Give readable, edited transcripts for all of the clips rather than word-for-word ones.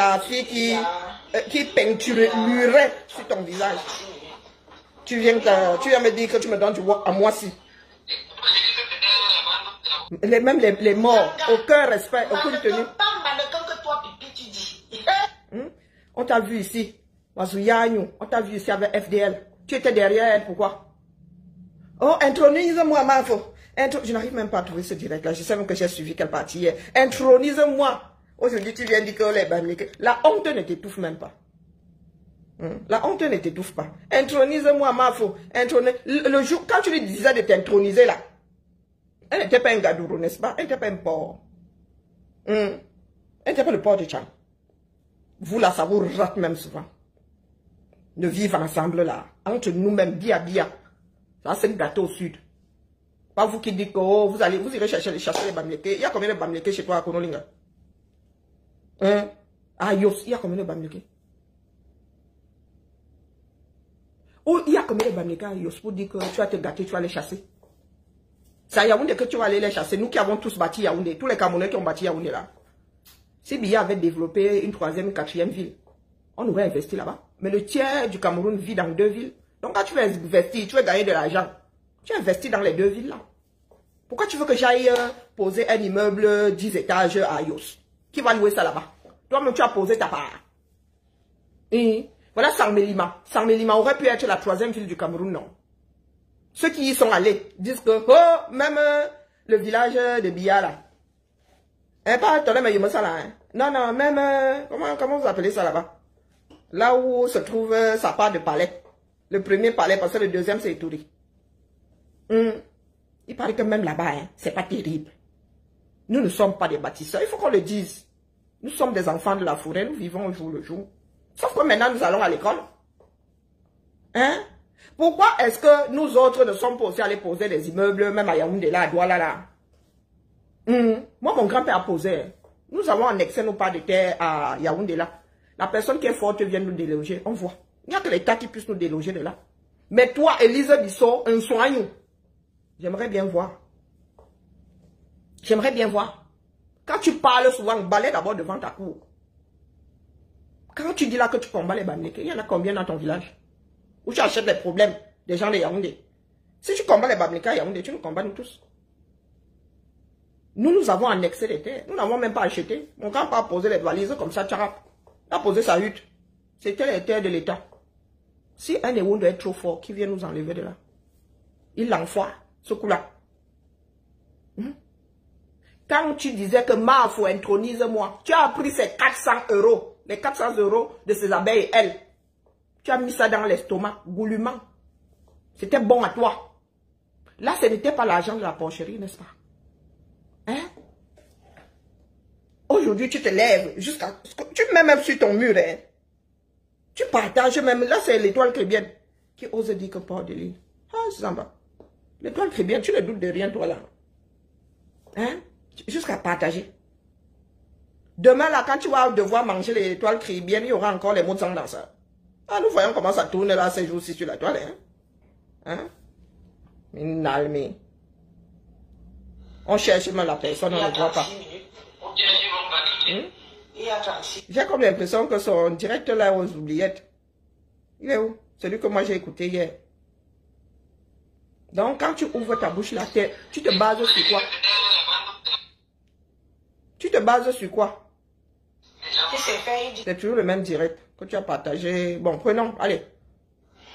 ta fille qui peinturerait sur ton visage. Tu viens me dire que tu me donnes du work à moi si. Même les morts, aucun respect, aucune tenue. On t'a vu ici, on t'a vu ici avec FDL. Tu étais derrière elle, pourquoi? Oh, intronise-moi, Mafo. Je n'arrive même pas à trouver ce direct-là. Je sais même que j'ai suivi quelle partie hier. Intronise-moi. Aujourd'hui, tu viens dire que les Bamileke. La honte ne t'étouffe même pas. La honte ne t'étouffe pas. Intronise-moi, Mafo. Le jour, quand tu lui disais de t'introniser là, elle n'était pas un gadouro, n'est-ce pas? Elle n'était pas un porc. Elle n'était pas le porc de Tchang. Vous là, ça vous rate même souvent. De vivre ensemble là. Entre nous-mêmes, bia. Ça, c'est le gâteau au sud. Pas vous qui dites que oh, vous irez chercher les Bamileke. Il y a combien de Bamileke chez toi à Konolinga? À Yos, il y a combien de Bamileke? Oh, il y a combien de Bamileke à Yos pour dire que tu vas te gâter, tu vas les chasser? C'est à Yaoundé que tu vas aller les chasser. Nous qui avons tous bâti Yaoundé, tous les Camerounais qui ont bâti Yaoundé là. Si Biya avait développé une troisième, une quatrième ville, on aurait investi là-bas. Mais le tiers du Cameroun vit dans 2 villes. Donc quand tu veux investir, tu veux gagner de l'argent, tu investis dans les 2 villes là. Pourquoi tu veux que j'aille poser un immeuble 10 étages à Yos? Qui va louer ça là-bas? Toi-même, tu as posé ta part. Et voilà Sangmelima. Sangmelima aurait pu être la 3e ville du Cameroun, non? Ceux qui y sont allés disent que, oh, même le village de Biya là. Pas Tolé, mais ça là. Non, même, comment vous appelez ça là-bas? Là où se trouve sa part de palais. Le premier palais, parce que le deuxième c'est Touri. Il paraît que même là-bas, c'est pas terrible. Nous ne sommes pas des bâtisseurs, il faut qu'on le dise. Nous sommes des enfants de la forêt, nous vivons au jour le jour. Sauf que maintenant, nous allons à l'école. Pourquoi est-ce que nous autres ne sommes pas aussi allés poser des immeubles, même à Yaoundé, là, à Douala, là? Moi, mon grand-père a posé. Nous avons annexé nos parts de terre à Yaoundé, là. La personne qui est forte vient nous déloger, on voit. Il n'y a que l'État qui puisse nous déloger de là. Mais toi, Élise Bissot, un soignant, j'aimerais bien voir. J'aimerais bien voir. Quand tu parles souvent, balai d'abord devant ta cour. Quand tu dis là que tu combats les Bamileke, il y en a combien dans ton village? Où tu achètes les problèmes des gens de Yaoundé. Si tu combats les Bamileke à Yaoundé, tu nous combats nous tous. Nous avons annexé les terres. Nous n'avons même pas acheté. Mon grand-père a posé les valises comme ça, tcharap. Il a posé sa hutte. C'était les terres de l'État. Si un Ewondo est trop fort, qui vient nous enlever de là? Il l'envoie, ce coup-là. Quand tu disais que Mafo intronise-moi, tu as pris ces 400 €, les 400 € de ces abeilles, elles. Tu as mis ça dans l'estomac, goulûment. C'était bon à toi. Là, ce n'était pas l'argent de la porcherie, n'est-ce pas? Aujourd'hui, tu te lèves jusqu'à... Tu mets même sur ton mur, Tu partages même... Là, c'est l'étoile chrétienne qui ose dire que pas de l'île. C'est sympa. L'étoile chrétienne, tu ne doutes de rien, toi, là. Jusqu'à partager. Demain, là, quand tu vas devoir manger l'étoile chrétienne, il y aura encore les mots de sang dans ça. Nous voyons comment ça tourne, là, ces jours-ci sur la toile, Une almée. On cherche même la personne, on ne voit pas. J'ai comme l'impression que son directeur là aux oubliettes. Il est où? Celui que moi j'ai écouté hier. Donc quand tu ouvres ta bouche là, tu te bases sur quoi? Tu te bases sur quoi? C'est toujours le même direct que tu as partagé. Bon, prenons, allez.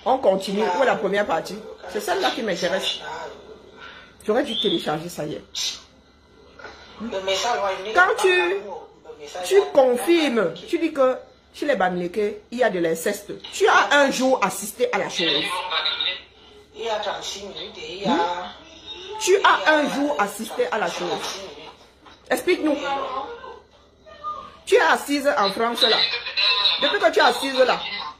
On continue. Où est la première partie? C'est celle-là qui m'intéresse. J'aurais dû télécharger ça hier. Quand tu confirmes, tu dis que chez les Bamileke, il y a de l'inceste. Tu as un jour assisté à la chose. Tu as un jour assisté à la chose. Explique-nous. Tu es assise en France là. Depuis que tu es assise là,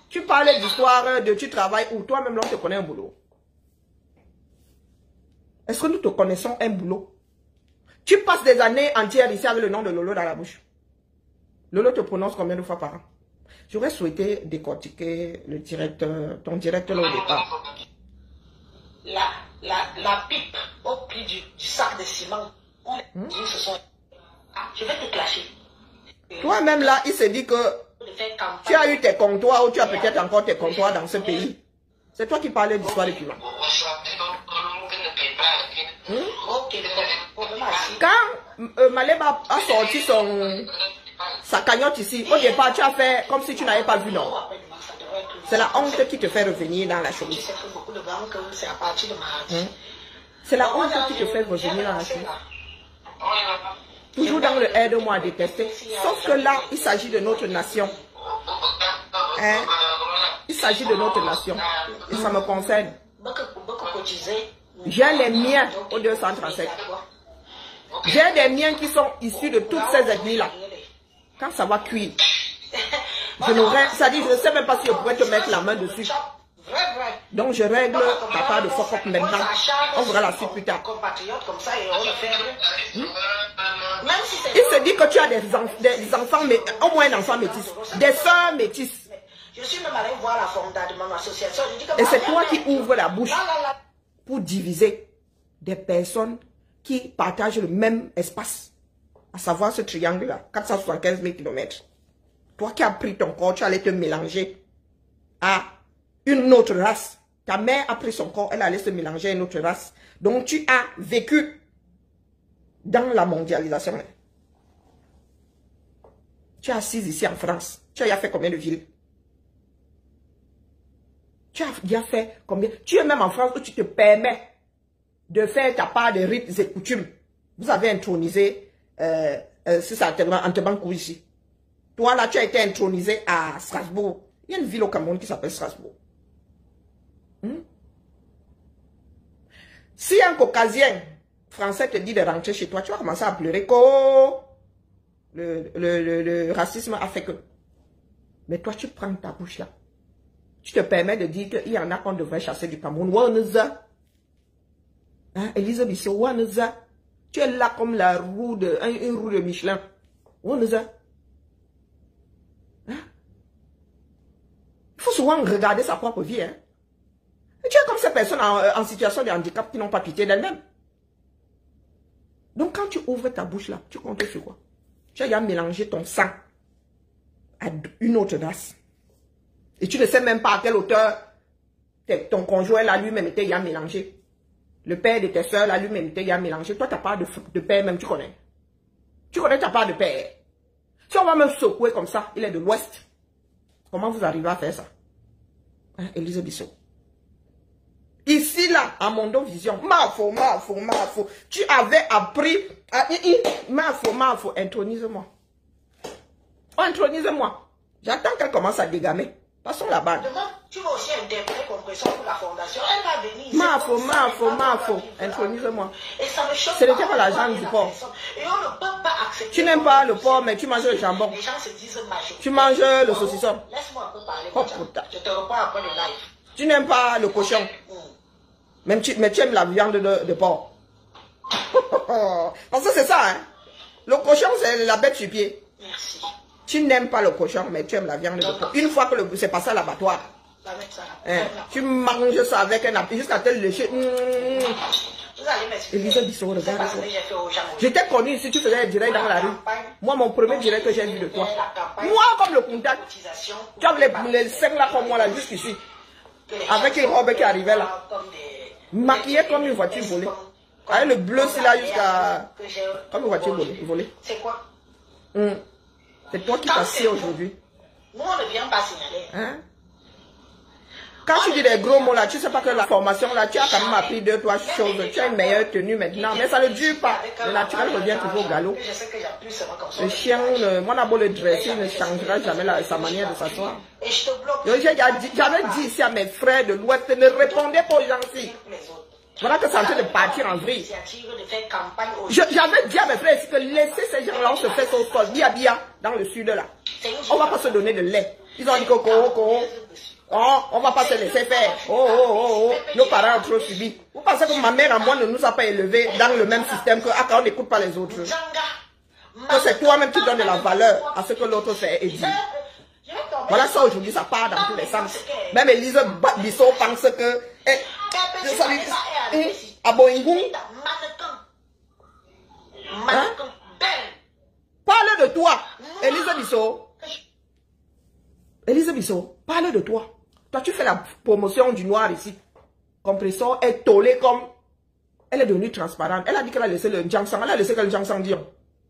tu parles d'histoire, tu travailles où toi-même là, on te connaît un boulot. Est-ce que nous te connaissons un boulot? Tu passes des années entières ici avec le nom de Lolo dans la bouche. Lolo te prononce combien de fois par an? J'aurais souhaité décortiquer le directeur, ton directeur là au départ. La pipe au pied du sac de ciment. Je vais te clasher. Toi-même là, il se dit que tu as eu tes comptoirs ou tu as peut-être encore tes comptoirs dans ce pays. C'est toi qui parlais d'histoire de piment. Quand Maleba a sorti sa cagnotte ici, au départ, tu as fait comme si tu n'avais pas vu, non? C'est la honte qui te fait revenir dans la chose. C'est la honte qui te fait revenir dans la chose. Toujours dans le aide-moi à détester. Sauf que là, il s'agit de notre nation. Hein? Il s'agit de notre nation. Et ça me concerne. J'ai les miens au 237. J'ai des miens qui sont issus de toutes ces ethnies-là. Quand ça va cuire, je n'aurais, ça dit, je ne sais même pas si je pourrais te mettre la main dessus. Donc je règle ta part de fuck up maintenant. On verra la suite plus tard. Il se dit que tu as des enfants, mais au moins un enfant métis, des soeurs métisses. Je suis même allé voir la fondation de mon association. Et c'est toi qui ouvres la bouche pour diviser des personnes qui partagent le même espace. À savoir ce triangle-là, 475 000 km. Toi qui as pris ton corps, tu allais te mélanger à une autre race. Ta mère a pris son corps, elle allait se mélanger à une autre race. Donc tu as vécu dans la mondialisation. Tu es assise ici en France. Tu as fait combien de villes? Tu as déjà fait combien? Tu es même en France où tu te permets de faire ta part de rites et coutumes. Vous avez intronisé, c'est ça, Antebankou ici. Toi là, tu as été intronisé à Strasbourg. Il y a une ville au Cameroun qui s'appelle Strasbourg. Si un caucasien français te dit de rentrer chez toi, tu vas commencer à pleurer. Le racisme a fait que. Mais toi, tu prends ta bouche là. Tu te permets de dire qu'il y en a qu'on devrait chasser du Cameroun. Hein, Elisa Bissot, tu es là comme la roue de, une roue de Michelin. Hein? Il faut souvent regarder sa propre vie. Hein? Et tu es comme ces personnes en situation de handicap qui n'ont pas pitié d'elles-mêmes. Donc quand tu ouvres ta bouche là, tu comptes sur quoi? Tu as mélangé ton sang à une autre race. Et tu ne sais même pas à quelle hauteur ton conjoint là lui-même était mélangé. Le père de tes soeurs là lui-même était mélangé. Toi, ta part de père même, tu connais. Tu connais ta part de père. Si on va me secouer comme ça, il est de l'ouest. Comment vous arrivez à faire ça? Hein, Elisa Bissot. Ici, là, à Mondo Vision, Mafo. Tu avais appris à... Mafo, intronise-moi. Intronise-moi. J'attends qu'elle commence à dégamer. Passons là-bas. Tu vas aussi interpréter compression pour la fondation. Elle va venir ici. Mafo, intronise-moi. Et ça me choque. Ce n'était pas l'argent du porc. Et on ne peut pas accepter. Tu n'aimes pas le porc, mais tu manges le jambon. Les gens se disent macho. Tu manges le saucisson. Laisse-moi un peu parler. Je te reprends après le live. Tu n'aimes pas le cochon. Mais tu aimes la viande de porc. Parce que c'est ça, hein. Le cochon, c'est la bête sur pied. Merci. Tu n'aimes pas le cochon, mais tu aimes la viande de porc. Une fois que c'est passé à l'abattoir, tu manges ça avec un appui jusqu'à te lécher. Elisa Bissot, regarde ça. J'étais connu ici, tu faisais des directs dans la rue. Moi, mon premier direct que j'ai vu de toi. Moi, comme le contact. Tu avais les 5 là comme moi, là, jusqu'ici. Avec une robe qui arrivait là. Maquillée comme une voiture volée. Avec le bleu, c'est là jusqu'à... Comme une voiture volée. C'est quoi? C'est toi qui t'assieds aujourd'hui. Nous, on ne vient pas signaler. Hein? Quand tu dis des gros mots là, tu sais pas que la formation là, tu as quand même appris 2-3 choses. Tu as une meilleure tenue maintenant, mais ça ne dure pas. Le naturel revient toujours au galop. Le chien, moi, on a beau le dresser, il ne changera jamais sa manière de s'asseoir. J'avais dit ici à mes frères de l'Ouest, ne répondez pas aux gens ici. Voilà que c'est en train de partir en vrille. J'avais dit à mes frères ici que laissez ces gens-là, on se fait son sol, bia, dans le sud là. On va pas se donner de lait. Ils ont dit coco. Oh, on va pas se laisser faire. Oh. Nos parents ont trop subi. Vous pensez que ma mère et moi ne nous a pas élevés dans le même système que on n'écoute pas les autres? Que c'est toi-même qui donnes de la valeur à ce que l'autre fait et dit. Voilà ça aujourd'hui, ça part dans tous les sens. Même Elisa Bissot pense que... à Boingou. Parle de toi. Elisa Élise Bissot, parle de toi. Toi, tu fais la promotion du noir ici. Compressor est tollée comme... Elle est devenue transparente. Elle a dit qu'elle a laissé le Jiangsang. Elle a laissé que le Jiangsang dire.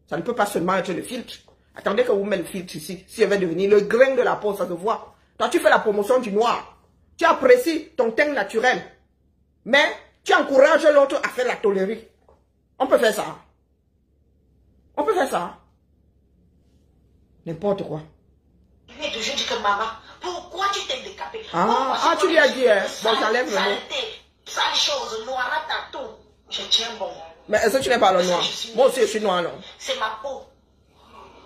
Ça ne peut pas seulement être le filtre. Attendez que vous mettez le filtre ici. Si elle va devenir le grain de la peau, ça se voit. Toi, tu fais la promotion du noir. Tu apprécies ton teint naturel. Mais tu encourages l'autre à faire la tolérie. On peut faire ça. On peut faire ça. N'importe quoi. Je toujours dit que maman, pourquoi tu t'es décapé? Tu lui as dit, hein. Bon, j'enlève le mot. Sale chose, noir à tout. Je tiens bon. Mais est-ce que tu n'es pas le noir? Moi aussi, je suis noir, non? C'est ma peau.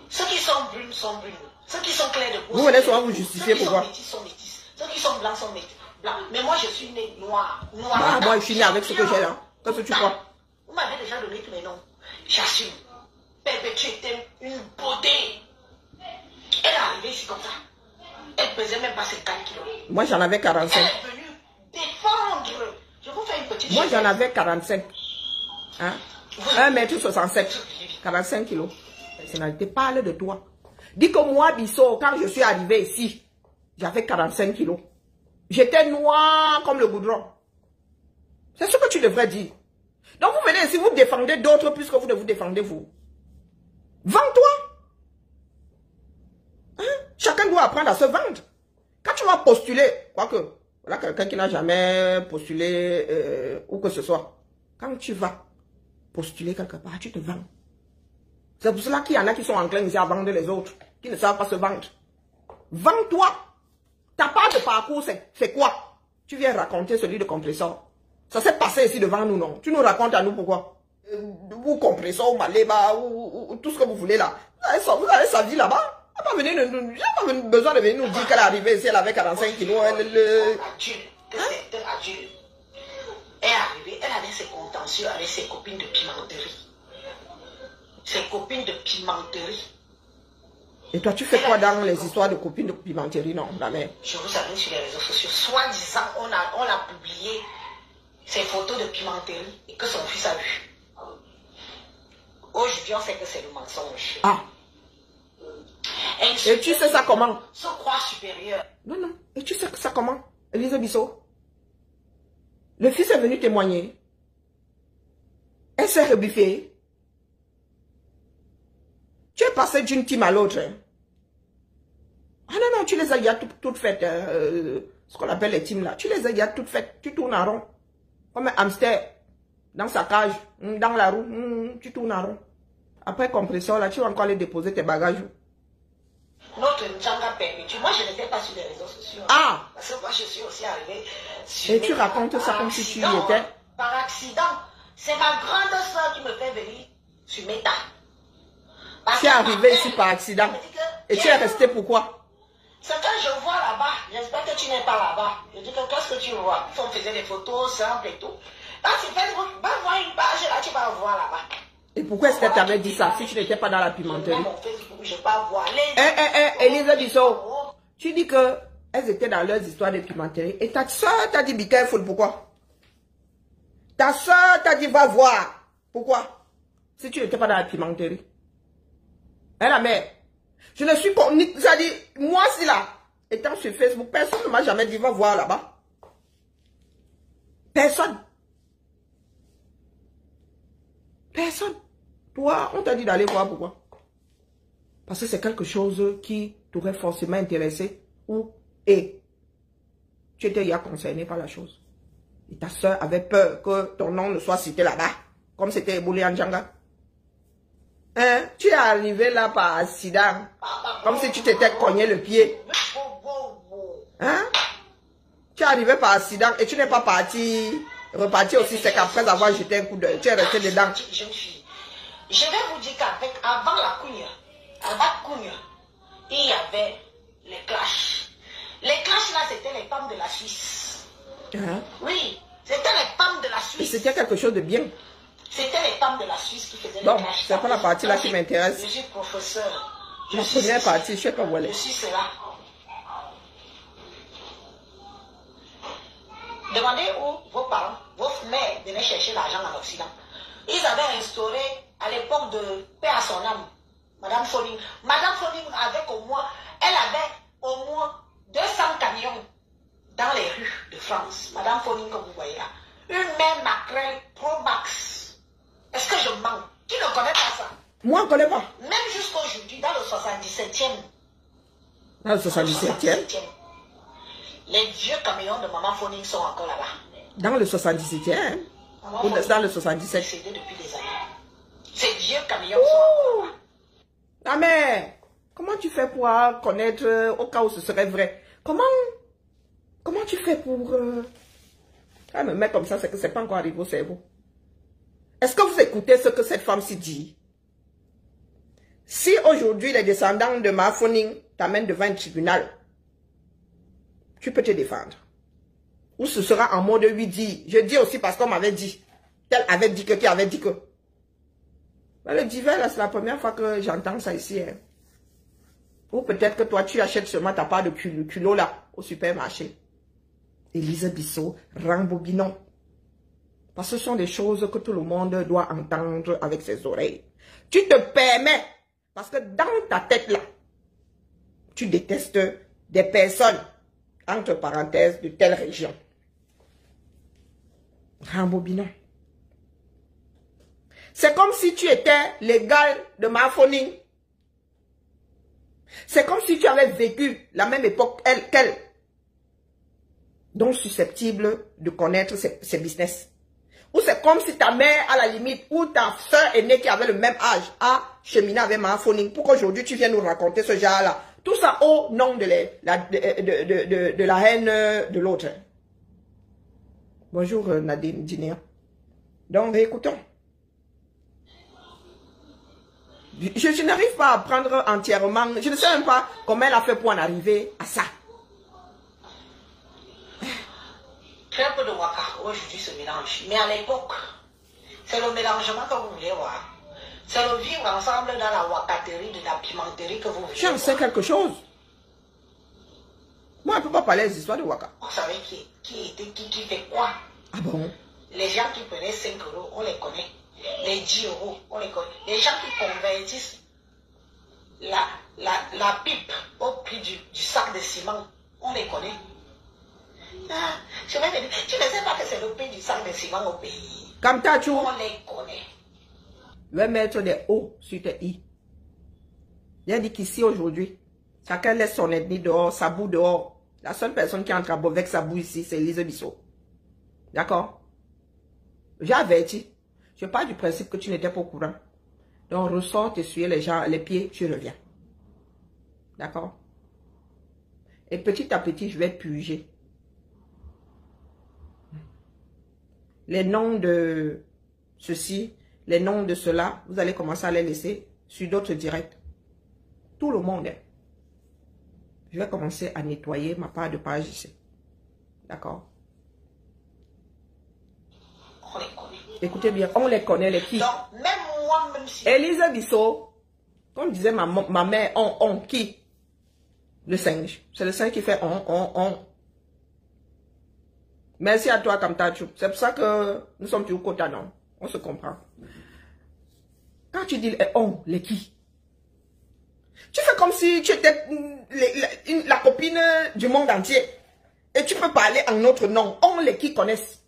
Ceux qui sont brunes sont brunes. Ceux qui sont clairs de peau. Vous venez souvent vous justifier pourquoi? Ceux qui sont métis. Ceux qui sont blancs sont métis. Blancs. Mais moi, je suis né noir. Moi, je suis né avec ce que j'ai là. Qu'est-ce que tu crois? Vous m'avez déjà donné tous les noms. J'assume. Bébé, tu étais une beauté. Elle est arrivée ici comme ça. Elle pesait même pas 50 kilos. Moi, j'en avais 45. Elle est venue défendre. Je vous fais une petite... Moi, j'en avais 45. Hein? 1m67. 45 kilos. Personnalité, parle de toi. Dis que moi, Bissot, quand je suis arrivé ici, j'avais 45 kilos. J'étais noir comme le goudron. C'est ce que tu devrais dire. Donc, vous venez ici, vous défendez d'autres puisque vous ne vous défendez vous. Vends-toi. Hein? Chacun doit apprendre à se vendre. Quand tu vas postuler, quoique, voilà quelqu'un qui n'a jamais postulé où que ce soit. Quand tu vas postuler quelque part, tu te vends. C'est pour cela qu'il y en a qui sont enclins ici à vendre les autres, qui ne savent pas se vendre. Vends-toi. Ta part de parcours, c'est quoi? Tu viens raconter celui de compresseur. Ça s'est passé ici devant nous, non? Tu nous racontes à nous pourquoi? Vous compresseur, ou Maléba, ou tout ce que vous voulez là. Vous avez sa vie là-bas. Il n'y a pas besoin de venir nous dire qu'elle est arrivée ici, elle avait 45 kilos. Adieu, c'était adieu. Elle est arrivée, elle avait ses contentieux avec ses copines de pimenterie. Ses copines de pimenterie. Et toi, tu fais quoi dans les histoires de copines de pimenterie, non, la mère? Je vous avoue sur les réseaux sociaux, soi-disant, on a publié ses photos de pimenterie et que son fils a vu. Aujourd'hui, on sait que c'est le mensonge. Et tu sais ça comment? Se croit supérieur. Non. Et tu sais ça comment? Élise Bissot. Le fils est venu témoigner. Elle s'est rebuffée. Tu es passé d'une team à l'autre. Ah non, tu les as toutes faites. Ce qu'on appelle les teams là. Tu les as toutes faites. Tu tournes en rond. Comme un hamster. Dans sa cage. Dans la roue. Tu tournes en rond. Après compresseur là, tu vas encore aller déposer tes bagages. Notre Njanga perpétue. Moi, je n'étais pas sur les réseaux sociaux. Parce que moi, je suis aussi arrivée. Et tu racontes ça comme si tu y étais? Par accident. C'est ma grande soeur qui me fait venir sur Meta. Tu es arrivé ici par accident. Et tu es resté pourquoi? C'est quand je vois là-bas. J'espère que tu n'es pas là-bas. Je dis que qu'est-ce que tu vois? On faisait des photos simples et tout. Quand tu fais, va voir une page là, tu vas voir là-bas. Et pourquoi est-ce que tu avais dit ça si tu n'étais pas dans la pimenterie? Je vais pas voir. Élise Bissot, tu dis qu'elles étaient dans leurs histoires de pimenterie. Et ta soeur t'a dit be careful, pourquoi? Ta soeur t'a dit va voir. Pourquoi? Si tu n'étais pas dans la pimenterie. Hein, la mère? Je ne suis pas... Ça dit, moi si là, étant sur Facebook, personne ne m'a jamais dit va voir là-bas. Personne. Personne. Toi, on t'a dit d'aller voir pourquoi? Parce que c'est quelque chose qui t'aurait forcément intéressé et tu étais déjà concerné par la chose. Et ta soeur avait peur que ton nom ne soit cité là-bas, comme c'était Eboulé Njanga. Hein? Tu es arrivé là par accident, comme si tu t'étais cogné le pied. Hein? Tu es arrivé par accident et tu n'es pas reparti aussi, c'est qu'après avoir jeté un coup d'œil, tu es resté dedans. Je vais vous dire qu'avant la Cugna, il y avait les clashs. Les clashs là, c'était les femmes de la Suisse. Oui, c'était les femmes de la Suisse. Et c'était quelque chose de bien. C'était les femmes de la Suisse qui faisaient les clashs. Bon, c'est pas la partie là qui m'intéresse. Je suis professeur. La première partie, je sais pas où elle est. Je suis cela. Demandez où vos parents, vos mères venaient chercher l'argent en Occident. Ils avaient instauré, à l'époque de paix à son âme, Madame Foning avait au moins, elle avait au moins 200 camions dans les rues de France. Madame Foning, comme vous voyez là. Une même maquerelle Pro Max. Est-ce que je mens? Qui ne connaît pas ça? Moi, on ne connaît pas. Même jusqu'aujourd'hui, dans le 77e. Dans le 77e? Les vieux camions de Maman Foning sont encore là-bas. Dans le 77e? Ou dans le 77? Décédé depuis des années. Ces vieux camions sont encore là-bas. Ah mais, comment tu fais pour connaître au cas où ce serait vrai? Comment tu fais pour... Elle me met comme ça, c'est que c'est pas encore arrivé au cerveau. Est-ce que vous écoutez ce que cette femme s'y dit? Si aujourd'hui les descendants de Ma Foning t'amènent devant un tribunal, tu peux te défendre. Ou ce sera en mode oui dit. Je dis aussi parce qu'on m'avait dit. Tel avait dit que, qui avait dit que. Mais le divin, là, c'est la première fois que j'entends ça ici. Hein. Ou peut-être que toi, tu achètes seulement ta part de culot là, au supermarché. Élise Bissot, rembobinons. Parce que ce sont des choses que tout le monde doit entendre avec ses oreilles. Tu te permets, parce que dans ta tête là, tu détestes des personnes, entre parenthèses, de telle région. Rembobinons. C'est comme si tu étais l'égal de Ma Foning. C'est comme si tu avais vécu la même époque qu'elle. Donc susceptible de connaître ses business. Ou c'est comme si ta mère, à la limite, ou ta soeur aînée qui avait le même âge, a cheminé avec Ma Foning. Pour qu'aujourd'hui tu viennes nous raconter ce genre-là. Tout ça au nom de la haine de l'autre. Bonjour Nadine Dinia. Donc écoutons. Je n'arrive pas à prendre entièrement, je ne sais même pas comment elle a fait pour en arriver à ça. Très peu de waka aujourd'hui se mélange. Mais à l'époque, c'est le mélangement que vous voulez voir. C'est le vivre ensemble dans la wakaterie, de la pimenterie que vous voulez voir. J'en sais quelque chose. Moi, je ne peux pas parler des histoires de waka. Vous savez qui fait quoi? Ah bon? Les gens qui prenaient 5 €, on les connaît. Les 10 €, on les connaît. Les gens qui convertissent la pipe au prix du sac de ciment, on les connaît. Ah, je vais te dire, tu ne sais pas que c'est le prix du sac de ciment au pays. Comme Tachou. On les connaît. Je vais mettre des O sur tes I. J'ai dit qu'ici aujourd'hui, chacun laisse son ethnie dehors, sa boue dehors. La seule personne qui entre avec sa boue ici, c'est Élise Bissot. D'accord? J'ai averti. Je pars du principe que tu n'étais pas au courant. Donc, ressors, t'essuyer les pieds, tu reviens. D'accord? Et petit à petit, je vais purger. Les noms de ceci, les noms de cela, vous allez commencer à les laisser sur d'autres directs. Tout le monde. Je vais commencer à nettoyer ma part de page ici. D'accord? On les connaît. Écoutez bien, on les connaît, les qui? Donc, même moi, même si... Élise Bissot, comme disait ma mère, on, qui? Le singe. C'est le singe qui fait on. Merci à toi, Kamtachou. C'est pour ça que nous sommes toujours côte à non. On se comprend. Quand tu dis on, les qui? Tu fais comme si tu étais la copine du monde entier. Et tu peux parler en notre nom. On, les qui connaissent.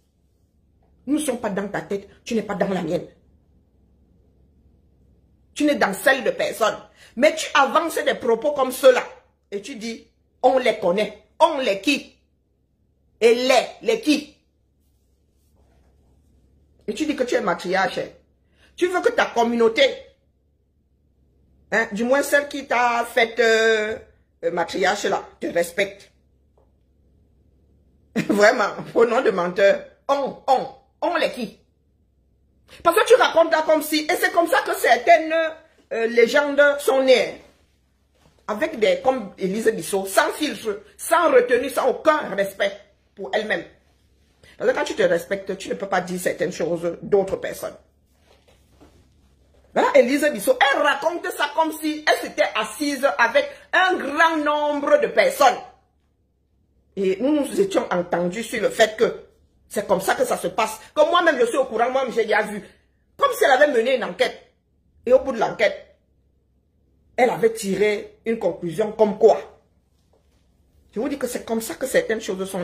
Nous ne sommes pas dans ta tête. Tu n'es pas dans la mienne. Tu n'es dans celle de personne. Mais tu avances des propos comme ceux-là. Et tu dis, on les connaît. On les qui? Et les qui? Et tu dis que tu es matriarche. Tu veux que ta communauté, hein, du moins celle qui t'a fait matriarche là, te respecte. Vraiment, au nom de menteur. On les qui? Parce que tu racontes là comme si, et c'est comme ça que certaines légendes sont nées. Avec des, comme Élise Bissot, sans filtre, sans retenue, sans aucun respect pour elle-même. Parce que quand tu te respectes, tu ne peux pas dire certaines choses d'autres personnes. Voilà, Élise Bissot, elle raconte ça comme si elle s'était assise avec un grand nombre de personnes. Et nous étions entendus sur le fait que c'est comme ça que ça se passe. Comme moi-même, je suis au courant, moi-même, j'ai déjà vu. Comme si elle avait mené une enquête. Et au bout de l'enquête, elle avait tiré une conclusion comme quoi. Je vous dis que c'est comme ça que certaines choses sont